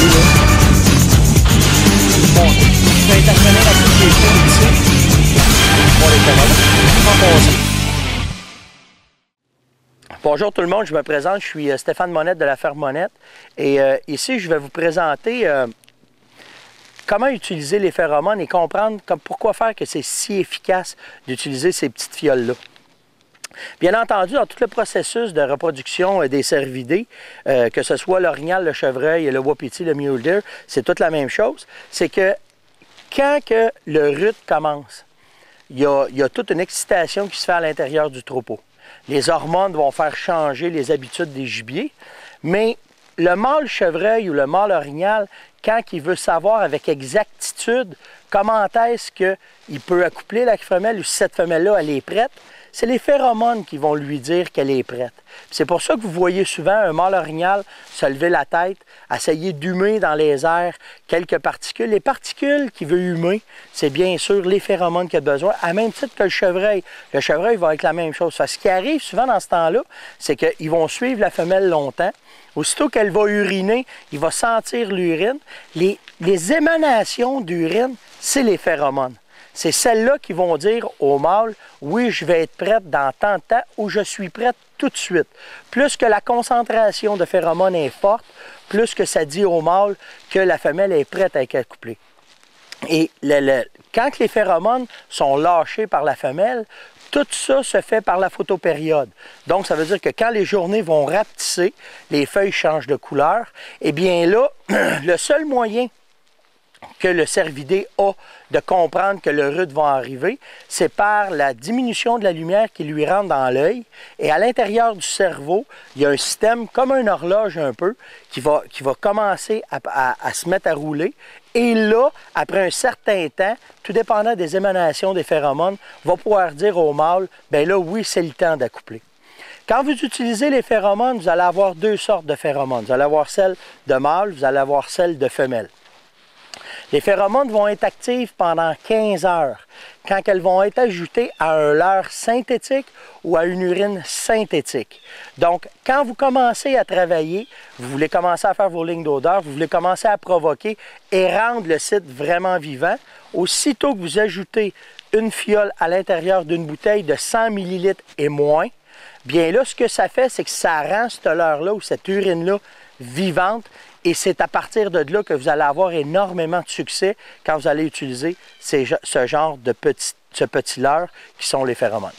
là. Bon, je vais intervenir à toutes les fois ici. Pour les phéromones. Bonjour tout le monde, je me présente, je suis Stéphane Monette de la ferme Monette. Et ici, je vais vous présenter comment utiliser les phéromones et comprendre pourquoi faire que c'est si efficace d'utiliser ces petites fioles-là. Bien entendu, dans tout le processus de reproduction des cervidés, que ce soit l'orignal, le chevreuil, le wapiti, le mule deer, c'est toute la même chose. C'est que quand que le rut commence, il y a toute une excitation qui se fait à l'intérieur du troupeau. Les hormones vont faire changer les habitudes des gibiers, mais le mâle chevreuil ou le mâle orignal, quand il veut savoir avec exactitude comment est-ce qu'il peut accoupler la femelle ou si cette femelle-là, elle est prête, c'est les phéromones qui vont lui dire qu'elle est prête. C'est pour ça que vous voyez souvent un mâle orignal se lever la tête, essayer d'humer dans les airs quelques particules. Les particules qu'il veut humer, c'est bien sûr les phéromones qu'il a besoin, à même titre que le chevreuil. Le chevreuil va avec la même chose. Ce qui arrive souvent dans ce temps-là, c'est qu'ils vont suivre la femelle longtemps. Aussitôt qu'elle va uriner, il va sentir l'urine. Les émanations d'urine, c'est les phéromones. C'est celles-là qui vont dire au mâle, oui, je vais être prête dans tant de temps ou je suis prête tout de suite. Plus que la concentration de phéromones est forte, plus que ça dit au mâle que la femelle est prête à être accouplée. Et quand les phéromones sont lâchés par la femelle, tout ça se fait par la photopériode. Donc, ça veut dire que quand les journées vont rapetisser, les feuilles changent de couleur, et bien là, le seul moyen que le cervidé a de comprendre que le rut va arriver, c'est par la diminution de la lumière qui lui rentre dans l'œil. Et à l'intérieur du cerveau, il y a un système comme une horloge un peu qui va commencer à se mettre à rouler. Et là, après un certain temps, tout dépendant des émanations des phéromones, va pouvoir dire au mâle, bien là, oui, c'est le temps d'accoupler. Quand vous utilisez les phéromones, vous allez avoir deux sortes de phéromones. Vous allez avoir celle de mâle, vous allez avoir celle de femelle. Les phéromones vont être actives pendant 15 heures, quand elles vont être ajoutées à un leurre synthétique ou à une urine synthétique. Donc, quand vous commencez à travailler, vous voulez commencer à faire vos lignes d'odeur, vous voulez commencer à provoquer et rendre le site vraiment vivant, aussitôt que vous ajoutez une fiole à l'intérieur d'une bouteille de 100 ml et moins, bien là, ce que ça fait, c'est que ça rend cette leurre-là ou cette urine-là vivante. Et c'est à partir de là que vous allez avoir énormément de succès quand vous allez utiliser ce genre de ce petit leurre qui sont les phéromones.